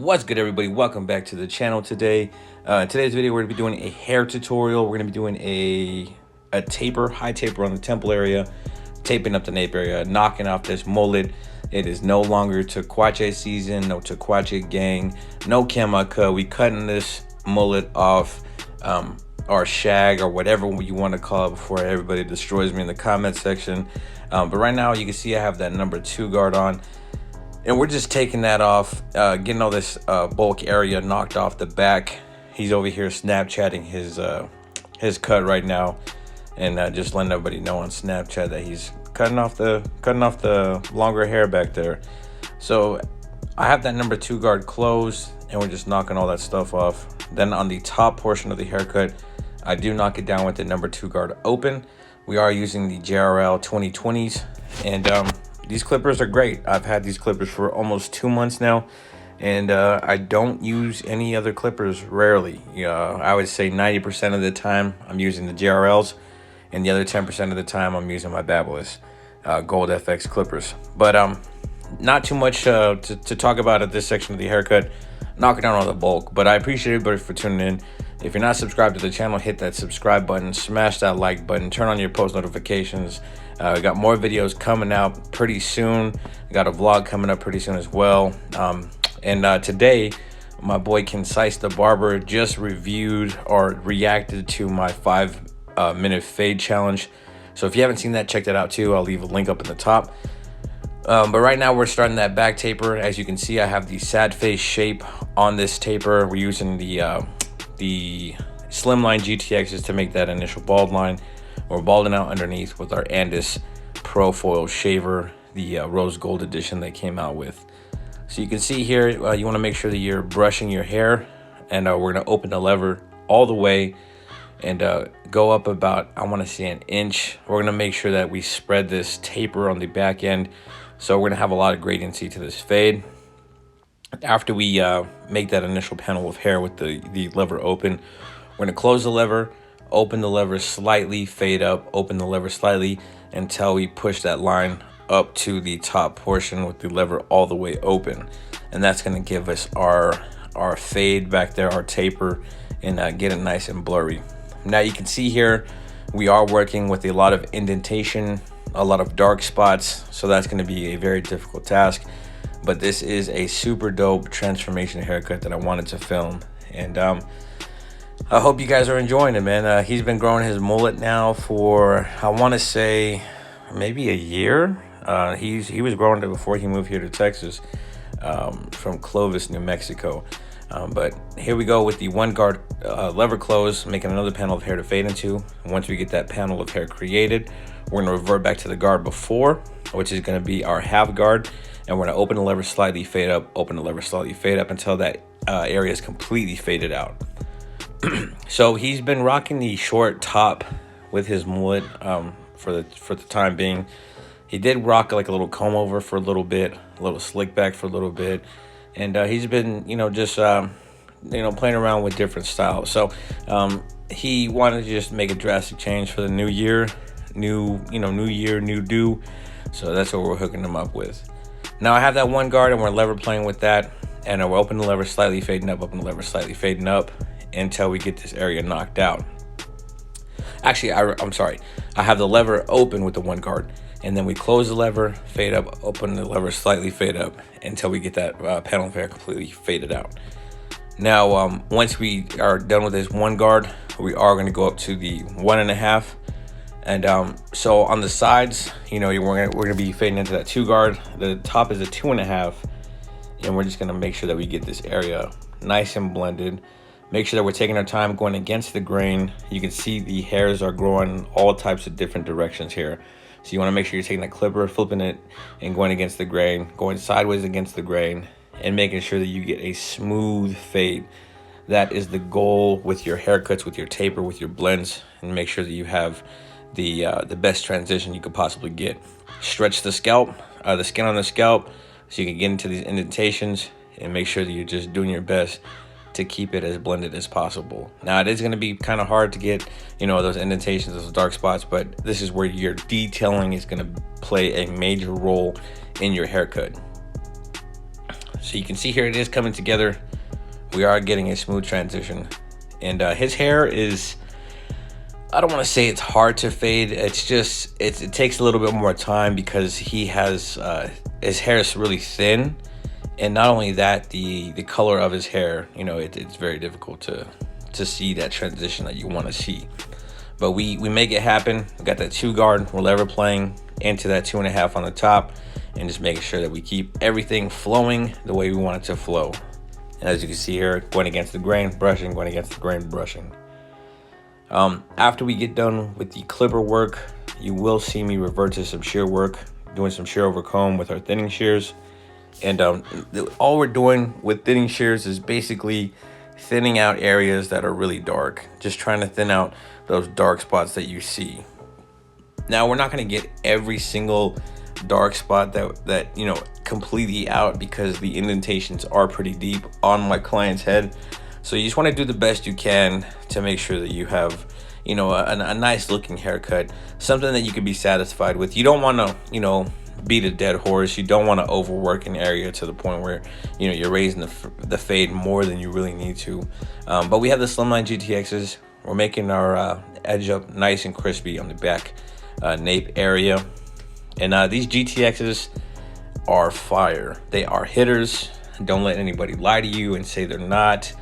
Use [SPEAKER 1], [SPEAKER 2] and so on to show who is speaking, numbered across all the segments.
[SPEAKER 1] What's good, everybody? Welcome back to the channel today. In today's video, we're going to be doing a hair tutorial. We're going to be doing a taper, high taper on the temple area, taping up the nape area, knocking off this mullet. It is no longer TAKUACHE season, no TAKUACHE gang, no KAKUACHE. We cutting this mullet off, or shag, or whatever you want to call it before everybody destroys me in the comment section. But right now, you can see I have that number 2 guard on. And we're just taking that off, getting all this bulk area knocked off the back. He's over here Snapchatting his cut right now, and just letting everybody know on Snapchat that he's cutting off the longer hair back there. So I have that number 2 guard closed, and we're just knocking all that stuff off. Then on the top portion of the haircut, I do knock it down with the number 2 guard open. We are using the JRL 2020s, and these clippers are great. I've had these clippers for almost 2 months now, and I don't use any other clippers, rarely. I would say 90% of the time I'm using the JRLs, and the other 10% of the time I'm using my Babyliss Gold FX clippers. But not too much to talk about at this section of the haircut, knocking down all the bulk. But I appreciate everybody for tuning in. If you're not subscribed to the channel, hit that subscribe button, smash that like button, turn on your post notifications. We got more videos coming out pretty soon. We got a vlog coming up pretty soon as well. And today, my boy Concise the Barber just reviewed or reacted to my 5-minute fade challenge. So if you haven't seen that, check that out too. I'll leave a link up in the top. But right now we're starting that back taper. As you can see, I have the sad face shape on this taper. We're using the slimline GTXs to make that initial bald line. We're balding out underneath with our Andis Pro Foil Shaver, the rose gold edition they came out with. So you can see here, you want to make sure that you're brushing your hair, and we're going to open the lever all the way and go up about, I want to say, an inch. We're going to make sure that we spread this taper on the back end, so we're going to have a lot of gradiency to this fade. After we make that initial panel of hair with the lever open, we're going to close the lever, open the lever slightly, fade up, open the lever slightly until we push that line up to the top portion with the lever all the way open. And that's going to give us our fade back there, our taper, and get it nice and blurry. Now you can see here, we are working with a lot of indentation, a lot of dark spots, so that's going to be a very difficult task. But this is a super dope transformation haircut that I wanted to film, and I hope you guys are enjoying it, man. He's been growing his mullet now for, I want to say, maybe a year. He was growing it before he moved here to Texas, from Clovis, New Mexico. But here we go with the 1 guard lever close, making another panel of hair to fade into. Once we get that panel of hair created, we're going to revert back to the guard before, which is going to be our half guard. And we're going to open the lever slightly, fade up, open the lever slightly, fade up until that area is completely faded out. So he's been rocking the short top with his mullet for the time being. He did rock like a little comb over for a little bit, a little slick back for a little bit, and he's been just playing around with different styles. So he wanted to just make a drastic change for the new year, new year, new do. So that's what we're hooking him up with. Now I have that 1 guard, and we're lever playing with that, and we're opening the lever slightly, fading up, open the lever slightly, fading up until we get this area knocked out. Actually, I'm sorry. I have the lever open with the 1 guard, and then we close the lever, fade up, open the lever slightly, fade up until we get that panel of hair completely faded out. Now, once we are done with this 1 guard, we are going to go up to the 1.5. And so on the sides, we're gonna be fading into that 2 guard. The top is a 2.5, and we're just gonna make sure that we get this area nice and blended. Make sure that we're taking our time going against the grain. You can see the hairs are growing all types of different directions here. So you want to make sure you're taking that clipper, flipping it, and going against the grain, going sideways against the grain, and making sure that you get a smooth fade. That is the goal with your haircuts, with your taper, with your blends, and make sure that you have the best transition you could possibly get. Stretch the scalp, the skin on the scalp, so you can get into these indentations, and make sure that you're just doing your best to keep it as blended as possible. Now it is going to be kind of hard to get those indentations, those dark spots, but this is where your detailing is going to play a major role in your haircut. So you can see here it is coming together. We are getting a smooth transition. And his hair is, I don't want to say it's hard to fade. It's just, it takes a little bit more time because he has, his hair is really thin. And not only that, the color of his hair, you know, it's very difficult to see that transition that you want to see. But we make it happen. We got that 2 guard, we're lever playing into that 2.5 on the top, and just making sure that we keep everything flowing the way we want it to flow. And as you can see here, going against the grain, brushing, going against the grain, brushing. After we get done with the clipper work, you will see me revert to some shear work, doing some shear over comb with our thinning shears. And all we're doing with thinning shears is basically thinning out areas that are really dark, just trying to thin out those dark spots that you see. Now, we're not going to get every single dark spot that you know completely out, because the indentations are pretty deep on my client's head. So you just want to do the best you can to make sure that you have, you know, a nice looking haircut, something that you can be satisfied with. You don't want to, you know, beat a dead horse. You don't want to overwork an area to the point where, you know, you're raising the fade more than you really need to. But we have the slimline GTXs. We're making our edge up nice and crispy on the back nape area. And these GTXs are fire. They are hitters. Don't let anybody lie to you and say they're not.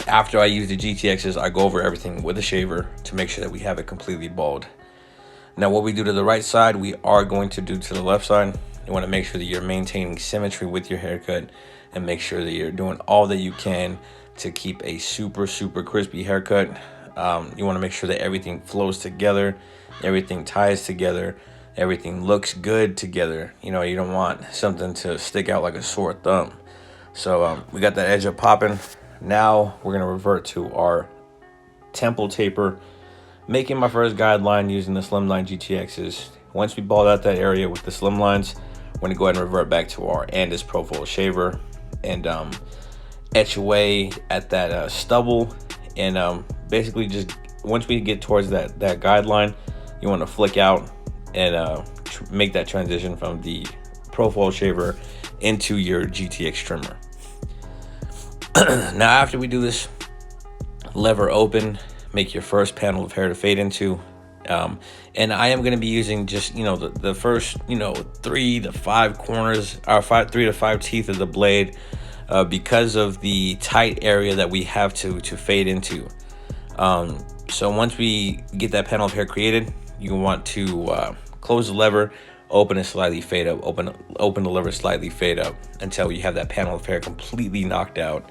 [SPEAKER 1] After I use the GTXs, I go over everything with a shaver to make sure that we have it completely bald. Now, what we do to the right side, we are going to do to the left side. You want to make sure that you're maintaining symmetry with your haircut, and make sure that you're doing all that you can to keep a super crispy haircut. You want to make sure that everything flows together, everything ties together, everything looks good together. You know, you don't want something to stick out like a sore thumb. So we got that edge up popping. Now we're going to revert to our temple taper, making my first guideline using the slimline GTXs. Once we bald out that area with the slimlines, we're going to go ahead and revert back to our Andis profile shaver and etch away at that stubble. And basically, just once we get towards that guideline, you want to flick out and make that transition from the profile shaver into your GTX trimmer. Now, after we do this, lever open, make your first panel of hair to fade into. And I am going to be using just, you know, the first, you know, 3 to 5 corners, or 3 to 5 teeth of the blade, because of the tight area that we have to fade into. So once we get that panel of hair created, you want to close the lever, open and slightly fade up, open the lever, slightly fade up until you have that panel of hair completely knocked out.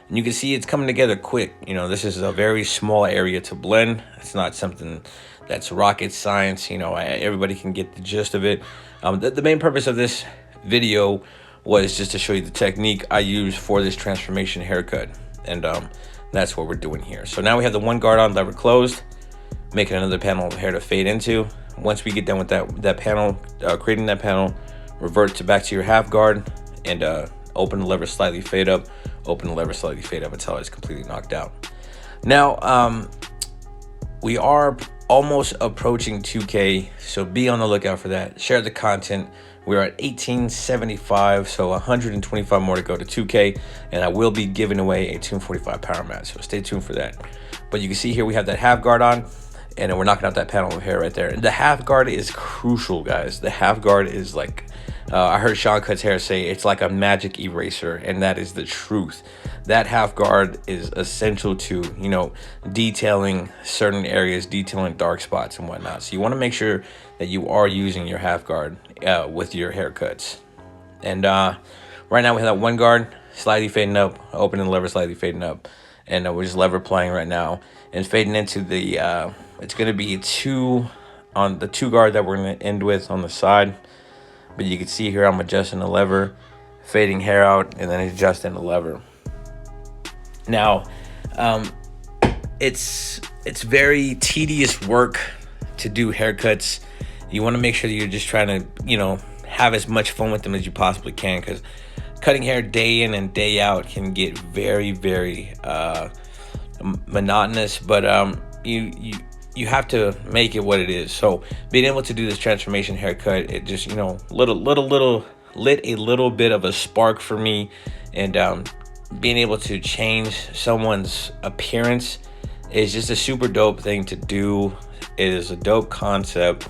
[SPEAKER 1] And you can see it's coming together quick. You know, this is a very small area to blend. It's not something that's rocket science. You know, everybody can get the gist of it. The main purpose of this video was just to show you the technique I use for this transformation haircut. And that's what we're doing here. So now we have the 1 guard on, lever closed, making another panel of hair to fade into. Once we get done with that panel, creating that panel, revert back to your half guard and open the lever, slightly fade up, open the lever, slightly fade up until it's completely knocked out. Now, we are almost approaching 2K, so be on the lookout for that. Share the content. We're at 1875, so 125 more to go to 2K, and I will be giving away a 245 power mat, so stay tuned for that. But you can see here we have that half guard on, and then we're knocking out that panel of hair right there. The half guard is crucial, guys. The half guard is like, I heard Sean Cuts Hair say it's like a magic eraser, and that is the truth. That half guard is essential to, you know, detailing certain areas, detailing dark spots and whatnot. So you want to make sure that you are using your half guard with your haircuts. And right now we have that 1 guard, slightly fading up, opening the lever, slightly fading up. And we're just lever playing right now and fading into the, it's going to be 2 on the 2 guard that we're going to end with on the side. But you can see here I'm adjusting the lever, fading hair out, and then adjusting the lever. Now, it's very tedious work to do haircuts. You want to make sure that you're just trying to, you know, have as much fun with them as you possibly can, because cutting hair day in and day out can get very monotonous. But you have to make it what it is. So being able to do this transformation haircut, it just, you know, little lit a little bit of a spark for me. And being able to change someone's appearance is just a super dope thing to do. It is a dope concept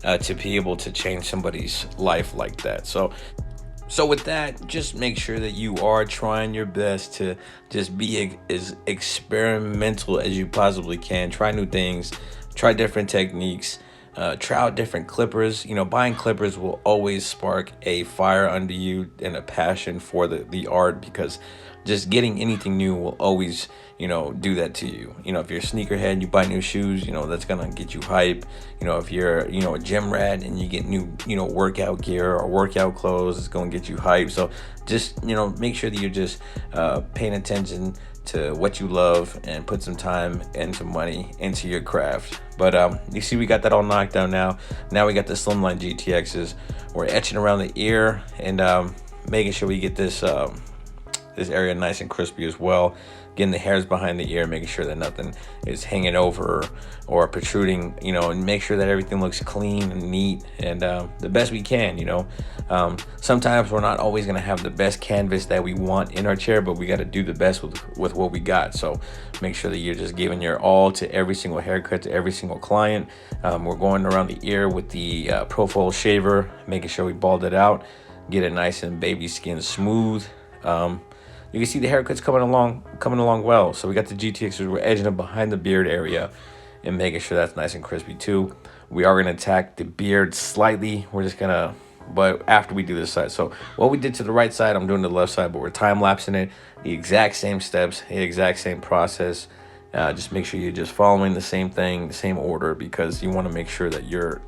[SPEAKER 1] to be able to change somebody's life like that. So with that, just make sure that you are trying your best to just be as experimental as you possibly can. Try new things, try different techniques, try out different clippers. Buying clippers will always spark a fire under you and a passion for the art, because just getting anything new will always, do that to you. If you're a sneakerhead, you buy new shoes, that's gonna get you hype. If you're, a gym rat and you get new, workout gear or workout clothes, it's gonna get you hype. So just, make sure that you're just paying attention to what you love and put some time and some money into your craft. But you see, we got that all knocked down now. Now we got the slimline GTXs. We're etching around the ear and making sure we get this this area nice and crispy as well. Getting the hairs behind the ear, making sure that nothing is hanging over or protruding, and make sure that everything looks clean and neat and the best we can. Sometimes we're not always going to have the best canvas that we want in our chair, but we got to do the best with what we got. So make sure that you're just giving your all to every single haircut, to every single client. We're going around the ear with the profile shaver, making sure we bald it out, get it nice and baby skin smooth. You can see the haircut's coming along well. So we got the GTXs, we're edging up behind the beard area and making sure that's nice and crispy too. We are gonna attack the beard slightly. But after we do this side. So what we did to the right side, I'm doing the left side, but we're time-lapsing it. The exact same steps, the exact same process. Just make sure you're just following the same thing, the same order, because you wanna make sure that your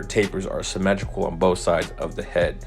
[SPEAKER 1] tapers are symmetrical on both sides of the head.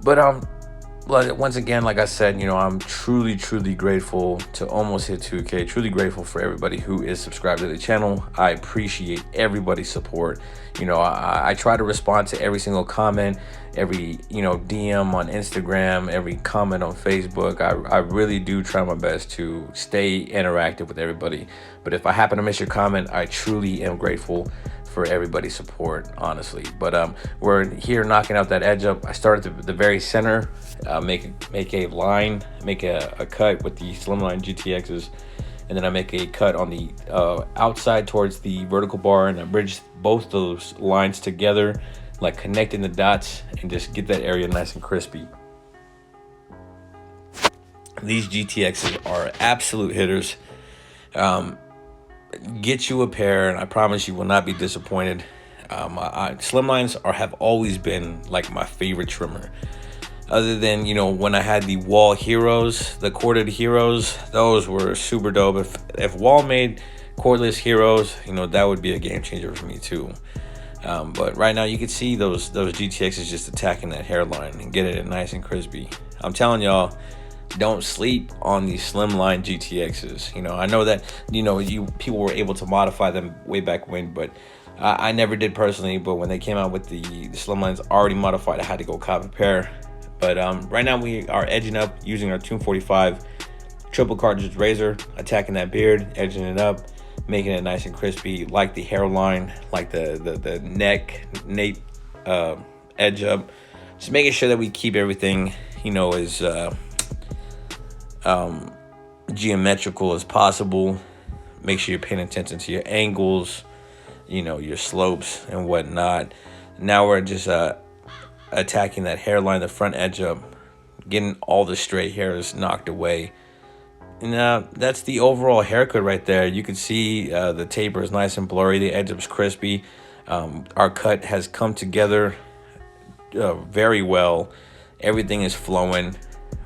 [SPEAKER 1] But once again, like I said, I'm truly grateful to almost hit 2K. Truly grateful for everybody who is subscribed to the channel. I appreciate everybody's support. I try to respond to every single comment, every DM on Instagram, every comment on Facebook. I really do try my best to stay interactive with everybody. But if I happen to miss your comment, I truly am grateful for everybody's support, honestly. But we're here knocking out that edge up. I started at the very center, make a line, make a cut with the slimline GTXs, and then I make a cut on the outside towards the vertical bar, and I bridge both those lines together, like connecting the dots, and just get that area nice and crispy. These GTXs are absolute hitters. Get you a pair, and I promise you will not be disappointed. Slimlines have always been like my favorite trimmer. Other than when I had the Wall Heroes, the corded Heroes, those were super dope. If Wall made cordless Heroes, that would be a game changer for me too. But right now you can see those GTXs just attacking that hairline and getting it nice and crispy. I'm telling y'all, don't sleep on these slimline GTXs. I know that people were able to modify them way back when, but I never did personally. But when they came out with the slimlines already modified, I had to go cop a pair. But right now we are edging up using our 245 triple cartridge razor, attacking that beard, edging it up, making it nice and crispy, like the hairline, like the neck, nape edge up. Just making sure that we keep everything as geometrical as possible. Make sure you're paying attention to your angles, your slopes and whatnot. Now we're just attacking that hairline, the front edge up, getting all the stray hairs knocked away. And that's the overall haircut right there. You can see the taper is nice and blurry, the edge up's crispy. Our cut has come together very well. Everything is flowing.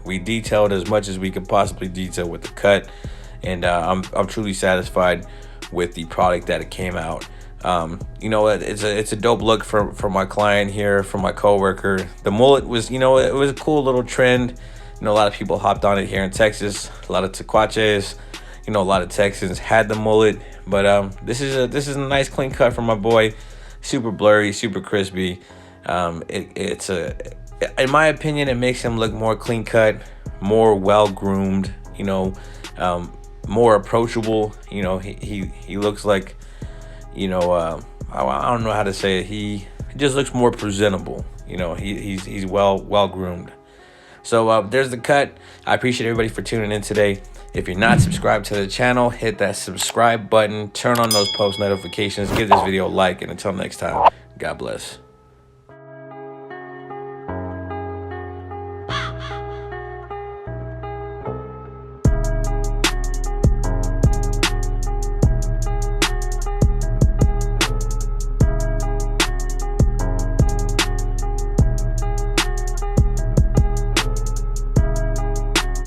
[SPEAKER 1] We detailed as much as we could possibly detail with the cut, and I'm truly satisfied with the product that it came out. It's a dope look for my client here, for my coworker. The mullet was, it was a cool little trend. A lot of people hopped on it here in Texas. A lot of TAKUACHEs, a lot of Texans had the mullet. But this is a nice clean cut for my boy. Super blurry, super crispy. In my opinion, it makes him look more clean cut, more well groomed. More approachable. He looks like, I don't know how to say it. He just looks more presentable. You know, he's well groomed. So there's the cut. I appreciate everybody for tuning in today. If you're not subscribed to the channel, hit that subscribe button, turn on those post notifications, give this video a like, and until next time, God bless.